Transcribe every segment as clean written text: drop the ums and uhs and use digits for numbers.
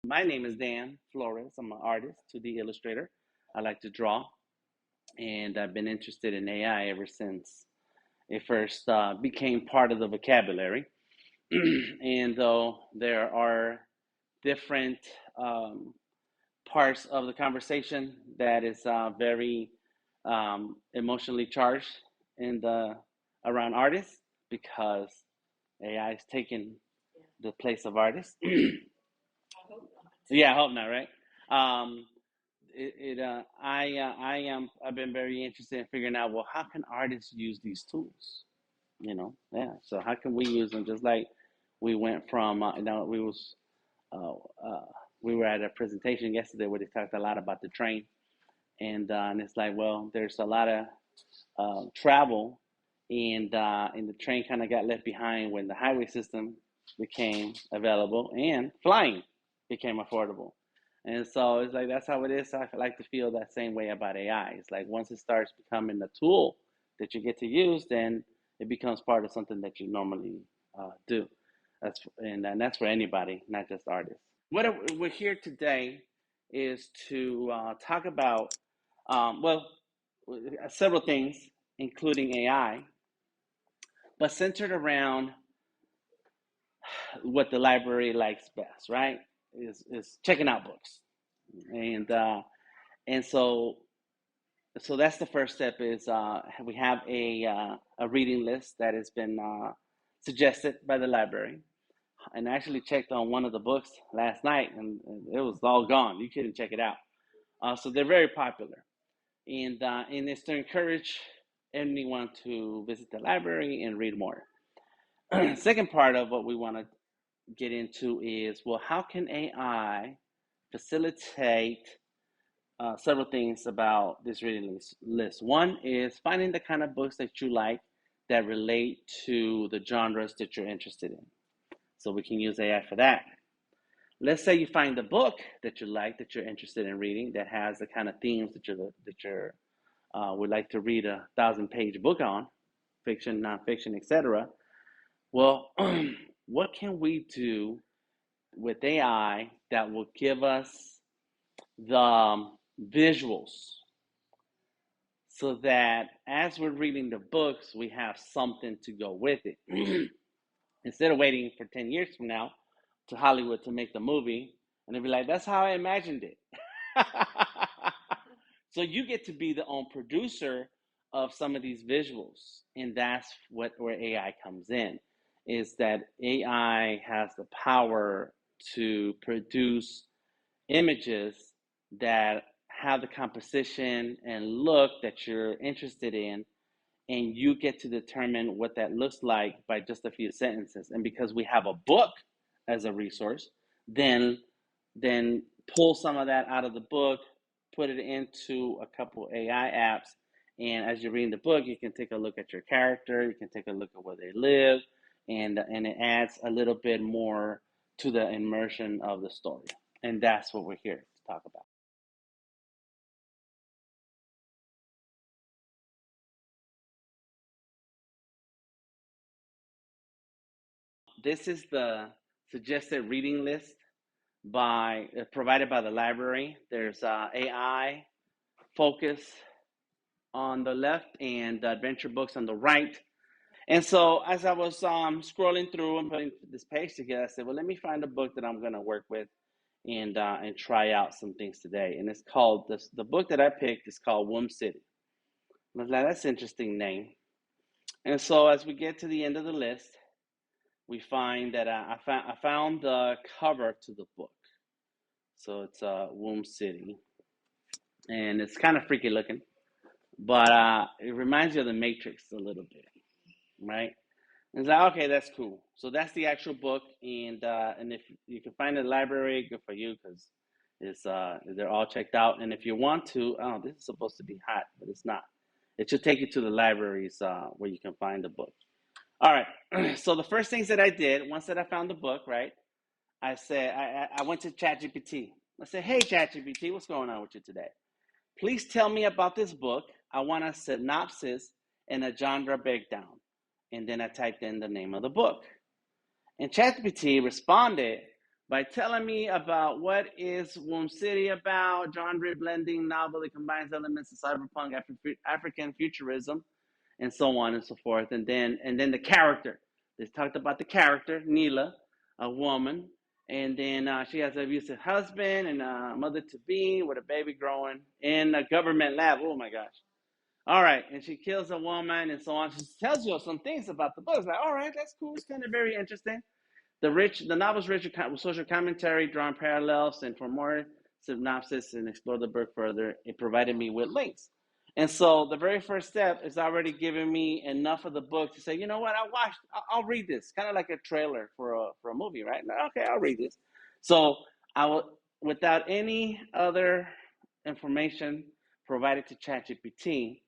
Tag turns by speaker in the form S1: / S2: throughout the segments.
S1: My name is Dan Flores. I'm an artist, 2D illustrator. I like to draw, and I've been interested in AI ever since it first became part of the vocabulary. And though there are different um, parts of the conversation that is very emotionally charged in the around artists because AI is taking the place of artists. Yeah, I hope not, right? Um, I've been very interested in figuring out, well, how can artists use these tools? Yeah. So how can we use them? Just like we went from, uh, uh, we were at a presentation yesterday where they talked a lot about the train, and it's like, well, there's a lot of travel, and the train kind of got left behind when the highway system became available and flying became affordable. And so it's like that's how it is. So I like to feel that same way about AI. It's like once it starts becoming a tool that you get to use, then it becomes part of something that you normally do. And that's for anybody, not just artists. We're here today is to talk about well, several things, including AI, but centered around what the library likes best, right? Is checking out books, and and so that's the first step. Is we have a reading list that has been suggested by the library, and I actually checked on one of the books last night, and it was all gone. You couldn't check it out. So they're very popular, and it's to encourage anyone to visit the library and read more. Second part of what we want to get into is, well, how can AI facilitate several things about this reading list? One is finding the kind of books that you like that relate to the genres that you're interested in. So we can use AI for that. Let's say you find a book that you like, that you're interested in reading, that has the kind of themes that you're would like to read 1,000-page book on, fiction, nonfiction, etc. Well, what can we do with AI that will give us the visuals so that as we're reading the books, we have something to go with it? Instead of waiting for 10 years from now to Hollywood to make the movie, and they'll be like, that's how I imagined it. So you get to be the own producer of some of these visuals, and that's where AI comes in. Is that AI has the power to produce images that have the composition and look that you're interested in, and you get to determine what that looks like by just a few sentences. And because we have a book as a resource, then pull some of that out of the book, put it into a couple AI apps, and as you're reading the book, you can take a look at your character, you can take a look at where they live, and it adds a little bit more to the immersion of the story. And that's what we're here to talk about. This is the suggested reading list by provided by the library. There's AI focus on the left and the adventure books on the right. And so as I was scrolling through and putting this page together, I said, well, let me find a book that I'm going to work with and try out some things today. And it's called, the book that I picked is called Womb City. I was like, that's an interesting name. And so as we get to the end of the list, we find that I found the cover to the book. So it's Womb City. And it's kind of freaky looking, but it reminds you of the Matrix a little bit, right? And it's like, okay, that's cool. So that's the actual book, and if you can find it in the library, good for you, because it's they're all checked out. And if you want to, oh, this is supposed to be hot, but it's not. It should take you to the libraries where you can find the book. All right. So the first things that I did once that I found the book, right? I said I went to ChatGPT. I said, hey, ChatGPT, what's going on with you today? Please tell me about this book. I want a synopsis and a genre breakdown. And then I typed in the name of the book. And ChatGPT responded by telling me about what is Womb City about, genre blending novel that combines elements of cyberpunk, African futurism, and so on and so forth. And then the character. They talked about the character, Neela, a woman, and then she has an abusive husband and a mother-to-be with a baby growing in a government lab. Oh my gosh. All right, and she kills a woman and so on. She tells you some things about the book. It's like, all right, that's cool. It's kind of very interesting. The novel's rich with social commentary, drawing parallels, and for more synopsis and explore the book further, it provided me with links. And so the very first step is already giving me enough of the book to say, you know what, I'll read this, kind of like a trailer for a movie, right? Okay, I'll read this. So I will, without any other information provided to ChatGPT,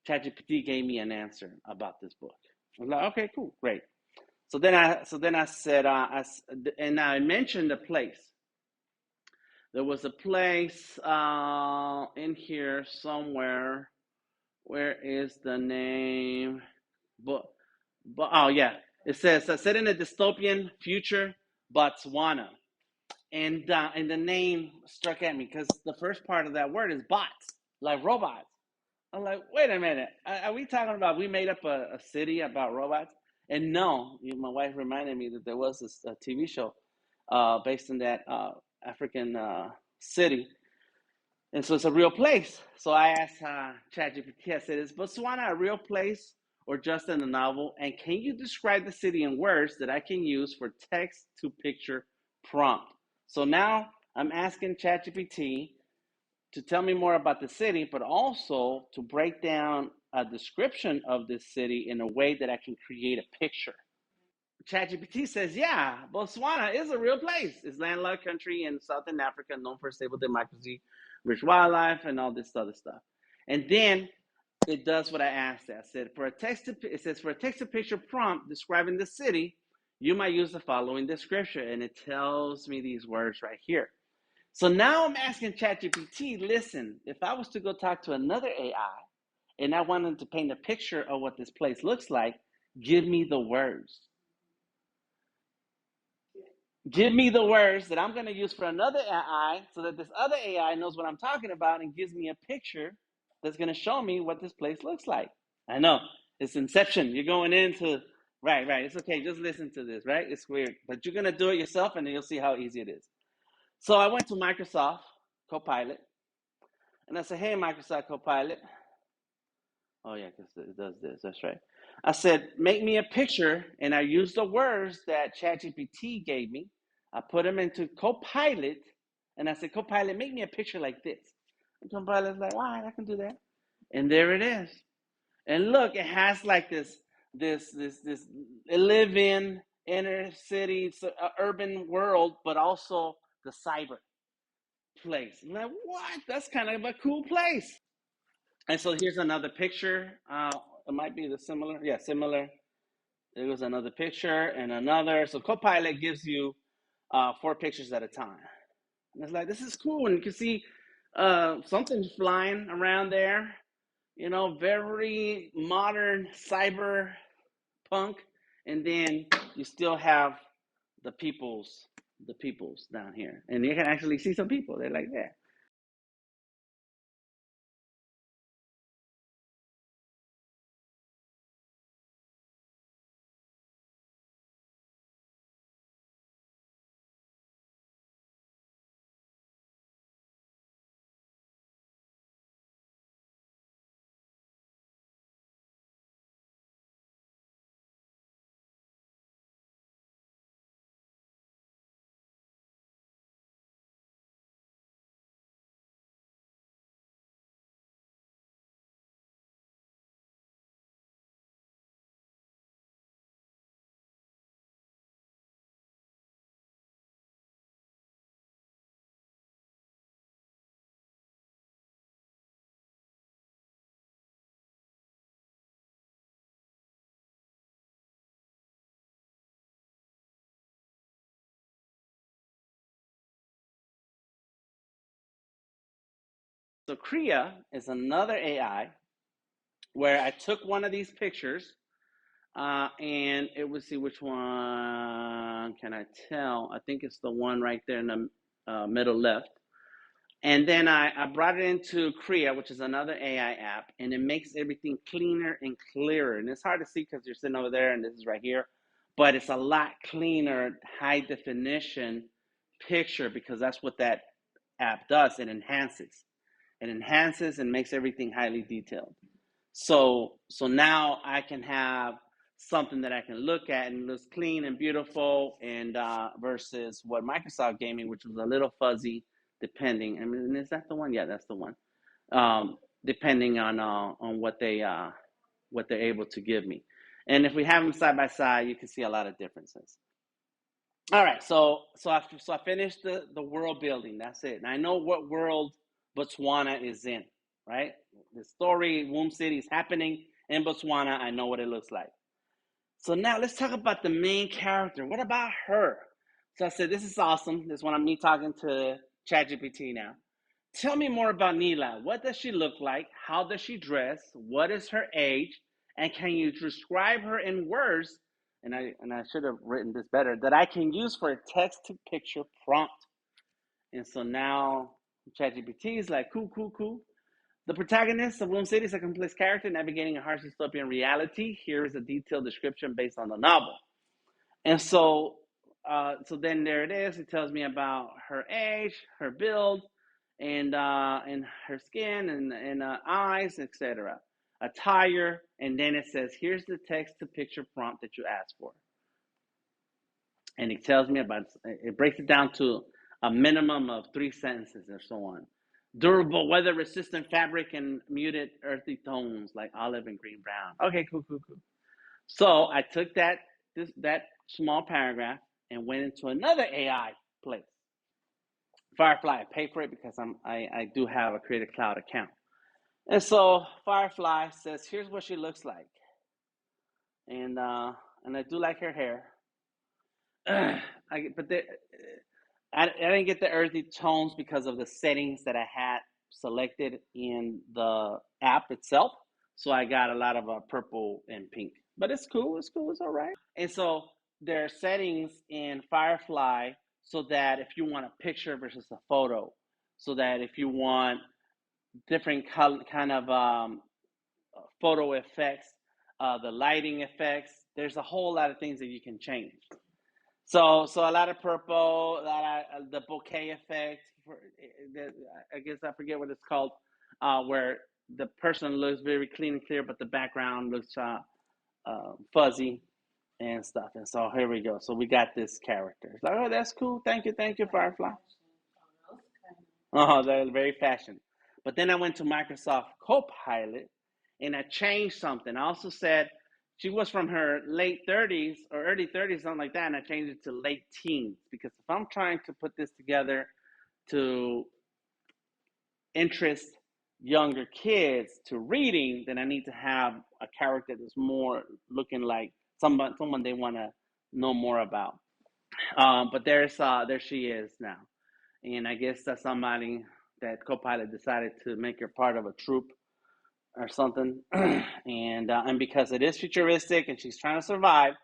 S1: ChatGPT gave me an answer about this book. I was like, okay, cool, great. So then I said, and I mentioned a place. There was a place in here somewhere. Where is the name? But oh yeah, it says set in a dystopian future, Botswana, and the name struck at me because the first part of that word is bots, like robots. I'm like, wait a minute, are we talking about we made up a city about robots? And no, my wife reminded me that there was this TV show based in that African city. And so it's a real place. So I asked ChatGPT, I said, is Botswana a real place or just in the novel? And can you describe the city in words that I can use for text to picture prompt? So now I'm asking ChatGPT to tell me more about the city, but also to break down a description of this city in a way that I can create a picture. ChatGPT says, yeah, Botswana is a real place. It's landlocked country in Southern Africa, known for stable democracy, rich wildlife, and all this other stuff. And then it does what I asked it. I said, it says, for a text-to-picture prompt describing the city, you might use the following description. And it tells me these words right here. So now I'm asking ChatGPT, listen, if I was to go talk to another AI and I wanted to paint a picture of what this place looks like, give me the words. Give me the words that I'm going to use for another AI so that this other AI knows what I'm talking about and gives me a picture that's going to show me what this place looks like. I know, it's Inception. You're going into, right. It's okay. Just listen to this, right? It's weird. But you're going to do it yourself and then you'll see how easy it is. So I went to Microsoft Copilot and I said, hey, Microsoft Copilot. Oh, yeah, because it does this. That's right. I said, make me a picture. And I used the words that ChatGPT gave me. I put them into Copilot. And I said, Copilot, make me a picture like this. And Copilot's like, all right, I can do that. And there it is. And look, it has like this live-in inner city, urban world, but also the cyber place. I'm like, what? That's kind of a cool place. And so here's another picture. It might be the similar. Yeah, similar. There was another picture and another. So Copilot gives you 4 pictures at a time. And it's like, this is cool. And you can see something flying around there. You know, very modern cyber punk. And then you still have the peoples down here. And you can actually see some people. They're like that. So Krea is another AI where I took one of these pictures and it would see which one. one can I tell? I think it's the one right there in the middle left. And then I brought it into Krea, which is another AI app, and it makes everything cleaner and clearer. And it's hard to see because you're sitting over there and this is right here, but it's a lot cleaner, high definition picture because that's what that app does. It enhances. It enhances and makes everything highly detailed. So now I can have something that I can look at and looks clean and beautiful, and versus what Microsoft gave me, which was a little fuzzy, depending. I mean, is that the one? Yeah, that's the one. Depending on what they're able to give me, and if we have them side by side, you can see a lot of differences. All right, so I finished the world building. That's it. And I know what world Botswana is in, right? The story, Womb City, is happening in Botswana. I know what it looks like. So now let's talk about the main character. What about her? So I said, this is awesome. This one I'm me talking to ChatGPT now. Tell me more about Nila. What does she look like? How does she dress? What is her age? And can you describe her in words? And I should have written this better, that I can use for a text-to-picture prompt. And so now ChatGPT is like, cool. The protagonist of Womb City is a complex character navigating a harsh dystopian reality. Here is a detailed description based on the novel. And so then there it is. It tells me about her age, her build, and her skin and eyes, etc. Attire, and then it says, here's the text-to-picture prompt that you asked for. And it tells me about, it breaks it down to a minimum of 3 sentences and so on. Durable, weather-resistant fabric and muted earthy tones like olive and green brown. Okay, cool. So I took that small paragraph and went into another AI place. Firefly, I pay for it because I do have a Creative Cloud account. And so Firefly says, here's what she looks like. And I do like her hair. I didn't get the earthy tones because of the settings that I had selected in the app itself. So I got a lot of purple and pink. But it's cool. It's all right. And so there are settings in Firefly so that if you want a picture versus a photo, so that if you want different kind of photo effects, the lighting effects, there's a whole lot of things that you can change. So a lot of purple, a lot of the bokeh effect. I guess I forget what it's called, where the person looks very clean and clear, but the background looks fuzzy and stuff. And so here we go. So we got this character. It's like, oh, that's cool. Thank you, Firefly. Oh, they're very fashion. But then I went to Microsoft Copilot and I changed something. I also said she was from her late 30s or early 30s, something like that, and I changed it to late teens because if I'm trying to put this together to interest younger kids to reading, then I need to have a character that's more looking like someone they want to know more about. But there she is now, and I guess that's somebody that Copilot decided to make her part of a troupe or something, and because it is futuristic and she's trying to survive,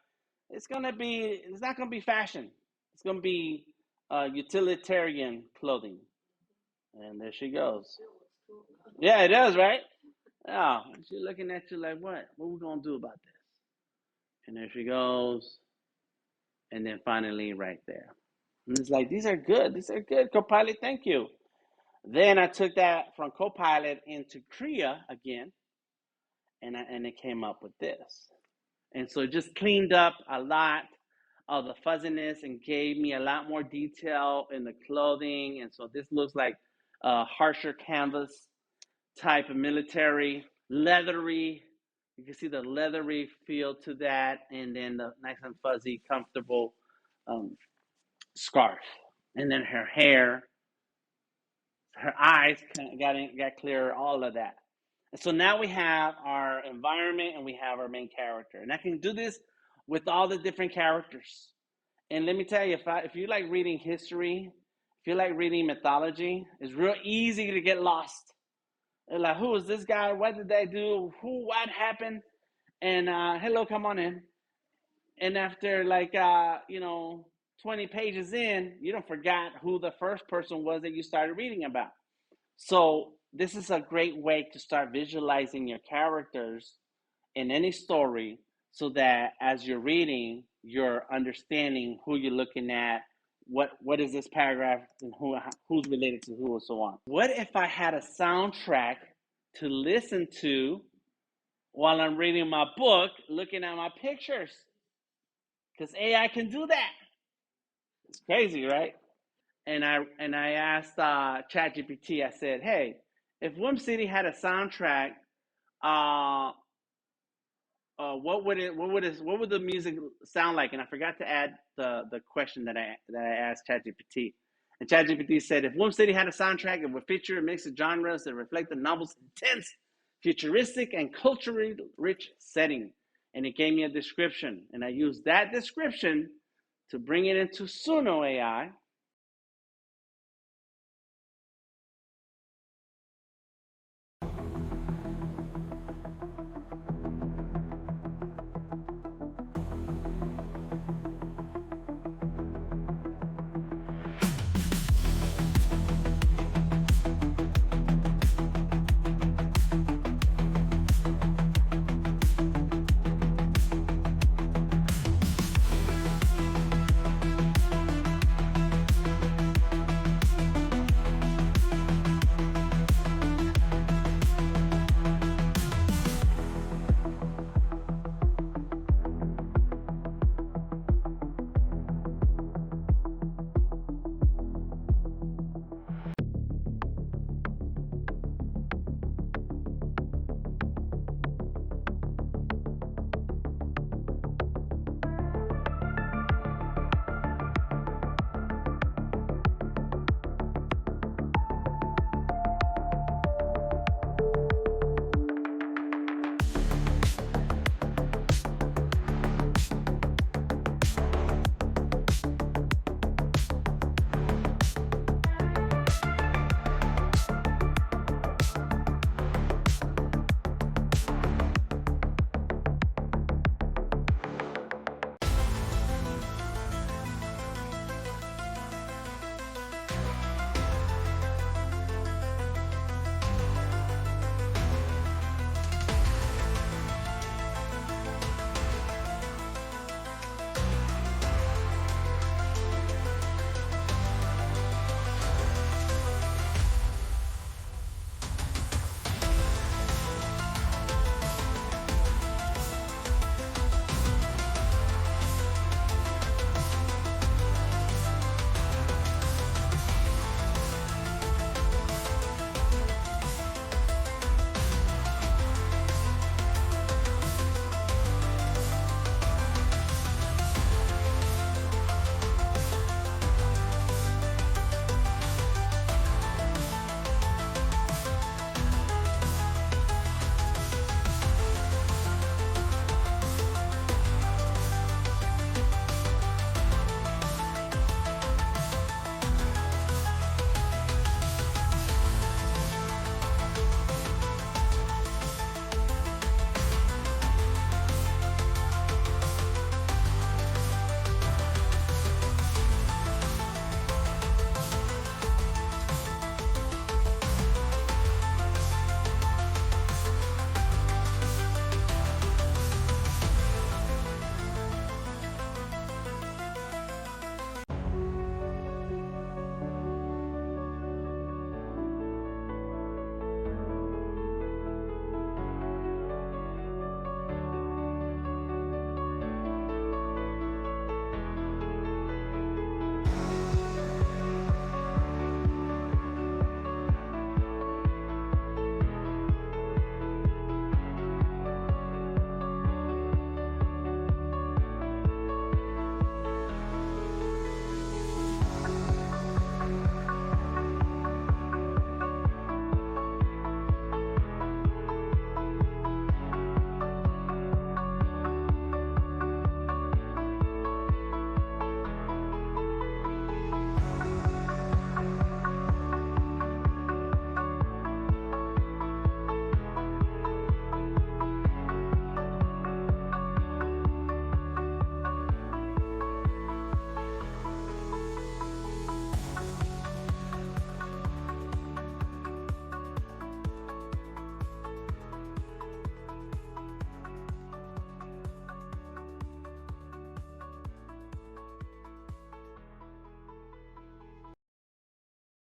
S1: it's not gonna be fashion. It's gonna be utilitarian clothing, and there she goes. Yeah, it does, right? Yeah, she's looking at you like, what we gonna do about this? And there she goes, and then finally right there, and it's like, these are good, Copilot, thank you. Then I took that from Copilot into Krea again, and it came up with this. And so it just cleaned up a lot of the fuzziness and gave me a lot more detail in the clothing. And so this looks like a harsher canvas type of military, leathery. You can see the leathery feel to that, and then the nice and fuzzy, comfortable scarf. And then her hair, her eyes got clearer, all of that. And so now we have our environment and we have our main character. And I can do this with all the different characters. And let me tell you, if you like reading history, if you like reading mythology, it's real easy to get lost. They're like, who is this guy? What did they do? What happened? And hello, come on in. And after like 20 pages in, you don't forgot who the first person was that you started reading about. So this is a great way to start visualizing your characters in any story, so that as you're reading, you're understanding who you're looking at, what is this paragraph, and who's related to who, and so on. What if I had a soundtrack to listen to while I'm reading my book, looking at my pictures? Because AI can do that. It's crazy, right? And I asked ChatGPT. I said, "Hey, if Whim City had a soundtrack, uh, what would the music sound like?" And I forgot to add the question that I asked ChatGPT. And ChatGPT said, if Whim City had a soundtrack, it would feature a mix of genres that reflect the novel's intense, futuristic, and culturally rich setting. And it gave me a description, and I used that description to bring it into Suno AI,